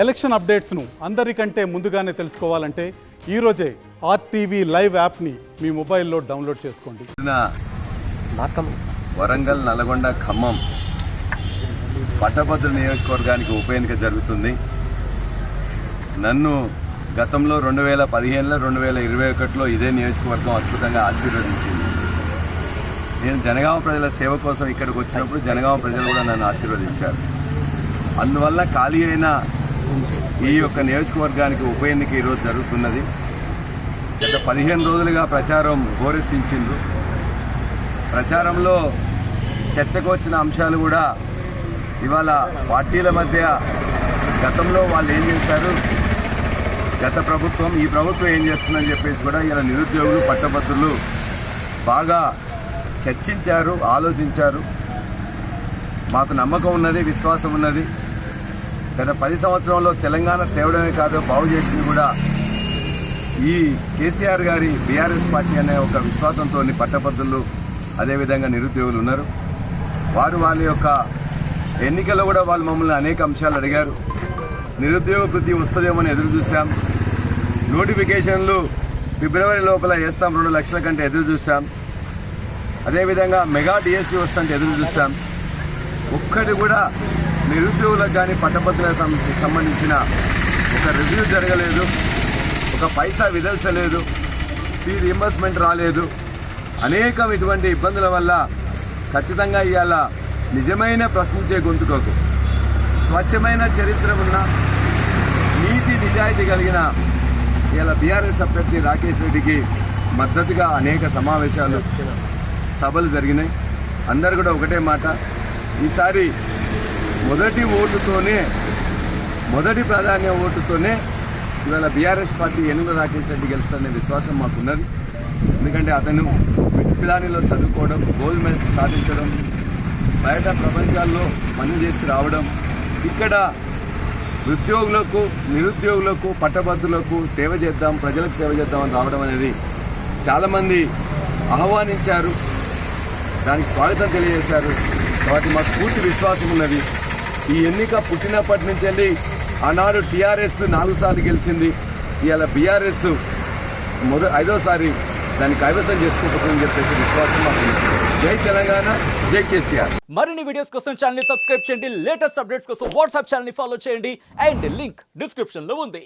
Election అప్డేట్స్ను అందరికంటే ముందుగానే తెలుసుకోవాలంటే ఈరోజే ఆర్టీవీ లైవ్ యాప్ని మీ మొబైల్లో డౌన్లోడ్ చేసుకోండి. వరంగల్, నల్గొండ, ఖమ్మం పట్టభద్రుల నియోజకవర్గానికి ఉప ఎన్నిక జరుగుతుంది. నన్ను గతంలో 2015లో 2021లో ఇదే నియోజకవర్గం అద్భుతంగా ఆశీర్వదించింది. నేను జనగామ ప్రజల సేవ కోసం ఇక్కడికి వచ్చినప్పుడు జనగామ ప్రజలు కూడా నన్ను ఆశీర్వదించారు. అందువల్ల ఖాళీ అయిన ఈ యొక్క నియోజకవర్గానికి ఉప ఎన్నిక ఈరోజు జరుగుతున్నది. గత 15 రోజులుగా ప్రచారం హోరెత్తించిండ్రు. ప్రచారంలో చర్చకు వచ్చిన అంశాలు కూడా ఇవాళ పార్టీల మధ్య గతంలో వాళ్ళు ఏం చేశారు, గత ప్రభుత్వం ఈ ప్రభుత్వం ఏం చేస్తుందని చెప్పేసి కూడా ఇలా నిరుద్యోగులు పట్టభద్రులు బాగా చర్చించారు, ఆలోచించారు. మాకు నమ్మకం ఉన్నది, విశ్వాసం ఉన్నది. గత 10 సంవత్సరంలో తెలంగాణ తేవడమే కాదు, బాగు చేసింది కూడా ఈ కేసీఆర్ గారి బీఆర్ఎస్ పార్టీ అనే ఒక విశ్వాసంతో పట్టభద్రులు అదేవిధంగా నిరుద్యోగులు ఉన్నారు. వారు వాళ్ళ యొక్క ఎన్నికల్లో కూడా వాళ్ళు మమ్మల్ని అనేక అంశాలు అడిగారు. నిరుద్యోగ వృత్తి వస్తుందేమని ఎదురు చూసాం. నోటిఫికేషన్లు ఫిబ్రవరి లోపల వేస్తాం 2 లక్షల కంటే ఎదురు చూసాం. అదేవిధంగా మెగా డిఎస్సీ వస్తుంటే ఎదురు చూసాం. ఒక్కటి కూడా నిరుద్యోగులకు కానీ పట్టభద్రులకు సంబంధించిన ఒక రివ్యూ జరగలేదు, ఒక పైసా విదల్చలేదు, ఫీ రీంబర్స్మెంట్ రాలేదు. అనేకం ఇటువంటి ఇబ్బందుల వల్ల ఖచ్చితంగా ఇవాళ నిజమైన ప్రశ్నించే గొంతుకకు స్వచ్ఛమైన చరిత్ర ఉన్న నీతి నిజాయితీ కలిగిన ఇవాళ బీఆర్ఎస్ అభ్యర్థి రాకేష్ రెడ్డికి మద్దతుగా అనేక సమావేశాలు సభలు జరిగినాయి. అందరు కూడా ఒకటే మాట, ఈసారి మొదటి ప్రాధాన్య ఓటుతోనే ఇవాళ బీఆర్ఎస్ పార్టీ ఏనుగుల రాకేష్ రెడ్డి గెలుస్తారనే విశ్వాసం మాకున్నది. ఎందుకంటే అతను పిలానీలో చదువుకోవడం, గోల్డ్ మెడల్ సాధించడం, బయట ప్రపంచాల్లో పని చేసి రావడం, ఇక్కడ ఉద్యోగులకు నిరుద్యోగులకు పట్టభద్రులకు సేవ చేద్దాం, ప్రజలకు సేవ చేద్దామని రావడం అనేది చాలామంది ఆహ్వానించారు, దానికి స్వాగతం తెలియజేశారు. కాబట్టి మాకు పూర్తి విశ్వాసం ఉన్నది. ఈ ఎన్నిక పుట్టినప్పటి నుంచి వెళ్ళి ఆనాడు టీఆర్ఎస్ 4 సార్లు గెలిచింది. ఇవాళ బీఆర్ఎస్ 5వ దాన్ని కైవసం చేసుకోకపోతుందని చెప్పేసి విశ్వాసం మాకు. జై తెలంగాణ, జై కేసీఆర్. మరిన్ని వీడియోస్ కోసం ఛానల్ ని సబ్స్క్రైబ్ చేయండి. లేటెస్ట్ అప్డేట్స్ కోసం వాట్సాప్ ఛానల్ ని ఫాలో చేయండి. అండ్ లింక్ డిస్క్రిప్షన్ లో ఉంది.